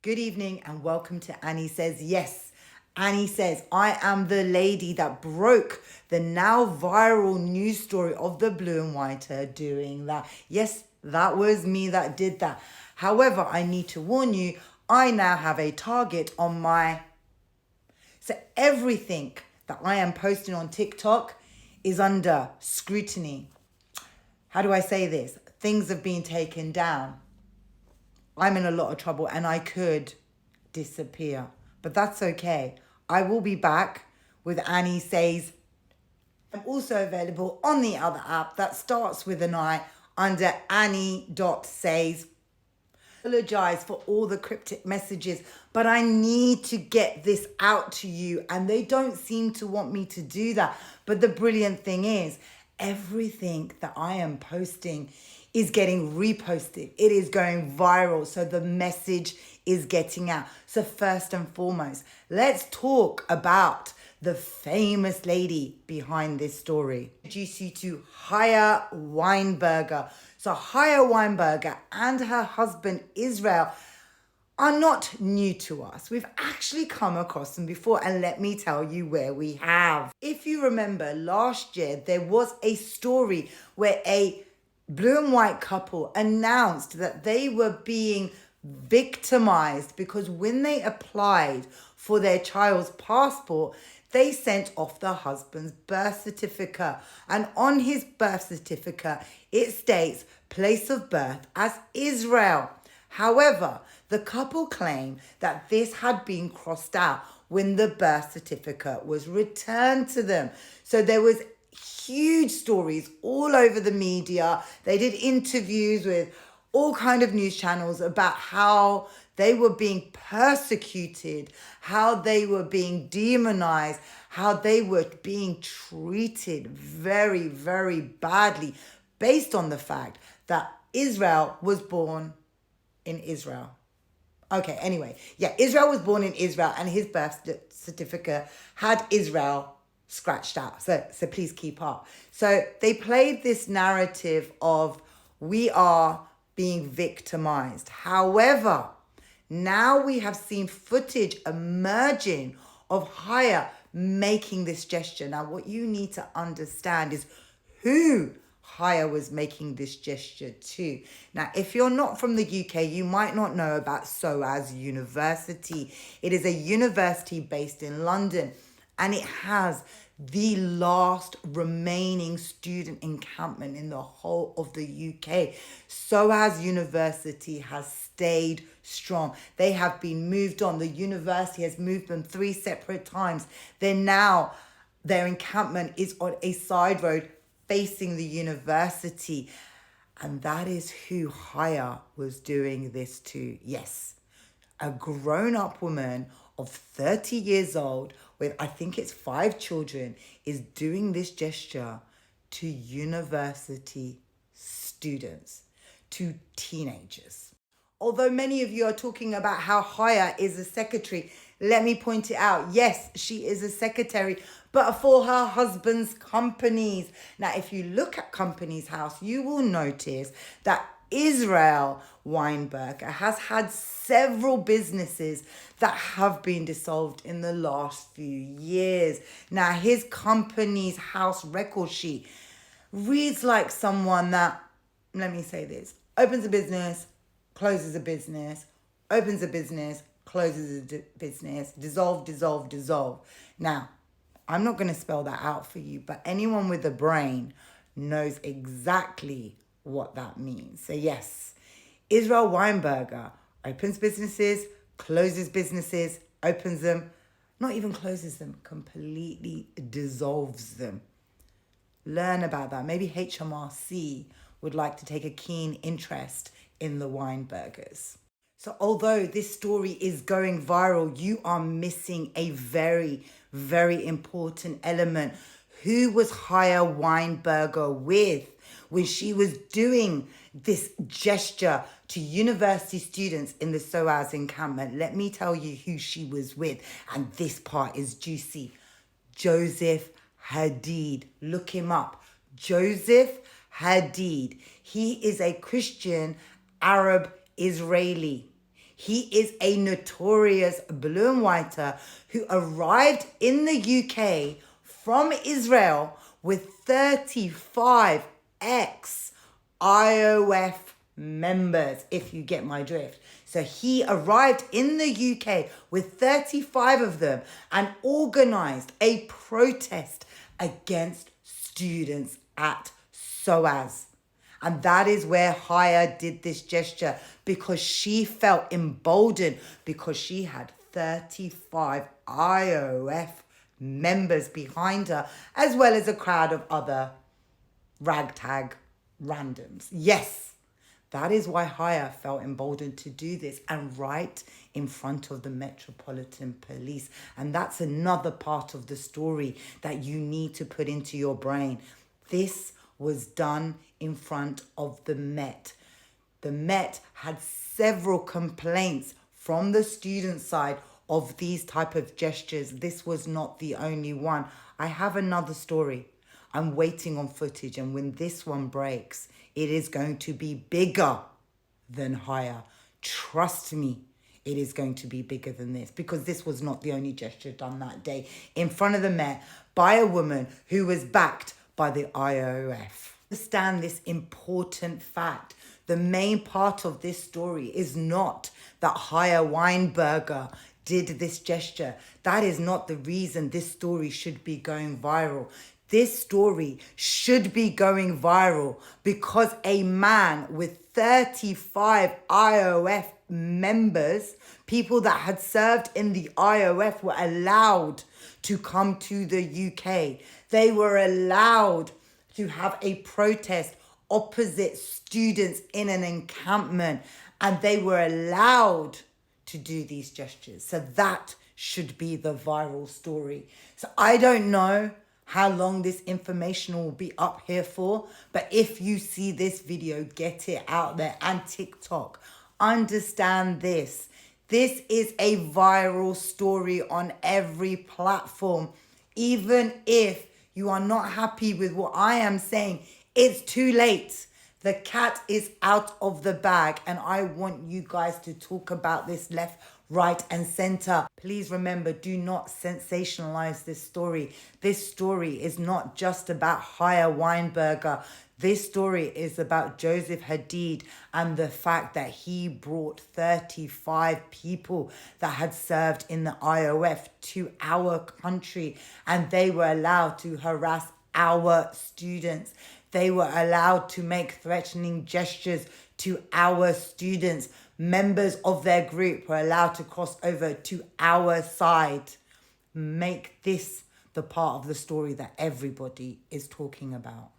Good evening and welcome to Annie Says Yes. Annie says, I am the lady that broke the now viral news story of the blue and whiter doing that. Yes, that was me that did that. However, I need to warn you, I now have a target on my... So everything that I am posting on TikTok is under scrutiny. How do I say this? Things have been taken down. I'm in a lot of trouble and I could disappear. But that's okay. I will be back with Annie Says. I'm also available on the other app that starts with an I under Annie.says. Apologize for all the cryptic messages, but I need to get this out to you and they don't seem to want me to do that. But the brilliant thing is, everything that I am posting is getting reposted. It is going viral. So the message is getting out. So first and foremost, let's talk about the famous lady behind this story. Introduce you to Chaya Weinberger. So Chaya Weinberger and her husband Israel are not new to us. We've actually come across them before, and let me tell you where we have. If you remember last year, there was a story where a blue and white couple announced that they were being victimized because when they applied for their child's passport, they sent off the husband's birth certificate. And on his birth certificate, it states place of birth as Israel. However, the couple claimed that this had been crossed out when the birth certificate was returned to them. So there was huge stories all over the media. They did interviews with all kind of news channels about how they were being persecuted, how they were being demonized, how they were being treated very, very badly based on the fact that Israel was born in Israel. Okay, anyway, Israel was born in Israel and his birth certificate had Israel scratched out. So please keep up. So they played this narrative of we are being victimized. However, now we have seen footage emerging of Chaya making this gesture. Now, what you need to understand is who Chaya was making this gesture to. Now, if you're not from the UK, you might not know about SOAS University. It is a university based in London, and it has the last remaining student encampment in the whole of the UK. SOAS University has stayed strong. They have been moved on. The university has moved them 3 separate times. Their encampment is on a side road facing the university. And that is who Chaya was doing this to. Yes, a grown-up woman of 30 years old with, I think it's 5 children, is doing this gesture to university students, to teenagers. Although many of you are talking about how Chaya is a secretary, let me point it out. Yes, she is a secretary, but for her husband's companies. Now, if you look at Companies House, you will notice that Israel Weinberger has had several businesses that have been dissolved in the last few years. Now, his Companies House record sheet reads like someone that, let me say this, opens a business, closes a business, opens a business, closes a business, dissolve. Now, I'm not going to spell that out for you, but anyone with a brain knows exactly what that means. So yes, Israel Weinberger opens businesses, closes businesses, opens them, not even closes them, completely dissolves them. Learn about that. Maybe HMRC would like to take a keen interest in the Weinbergers. So although this story is going viral, you are missing a very, very important element. Who was Chaya Weinberger with when she was doing this gesture to university students in the SOAS encampment? Let me tell you who she was with, and this part is juicy. Joseph Hadid. Look him up. Joseph Hadid. He is a Christian Arab Israeli. He is a notorious blue and whiter who arrived in the UK from Israel with 35 ex-IOF members, if you get my drift. So he arrived in the UK with 35 of them and organised a protest against students at SOAS. And that is where Haya did this gesture, because she felt emboldened because she had 35 IOF members behind her, as well as a crowd of other ragtag randoms. Yes, that is why Haya felt emboldened to do this, and right in front of the Metropolitan Police. And that's another part of the story that you need to put into your brain. This was done in front of the Met. The Met had several complaints from the student side of these type of gestures. This was not the only one. I have another story. I'm waiting on footage, and when this one breaks, it is going to be bigger than Haya. Trust me, it is going to be bigger than this, because this was not the only gesture done that day in front of the Met by a woman who was backed by the IOF. Understand this important fact. The main part of this story is not that Haya Weinberger did this gesture. That is not the reason this story should be going viral. This story should be going viral because a man with 35 IOF members, people that had served in the IOF, were allowed to come to the UK. They were allowed to have a protest opposite students in an encampment, and they were allowed to do these gestures. So that should be the viral story. So I don't know how long this information will be up here for, but if you see this video, get it out there. And TikTok, understand this. This is a viral story on every platform. Even if you are not happy with what I am saying, it's too late. The cat is out of the bag, and I want you guys to talk about this left, right, and center. Please remember, do not sensationalize this story. This story is not just about Haya Weinberger. This story is about Joseph Hadid and the fact that he brought 35 people that had served in the IOF to our country, and they were allowed to harass our students. They were allowed to make threatening gestures to our students. Members of their group were allowed to cross over to our side. Make this the part of the story that everybody is talking about.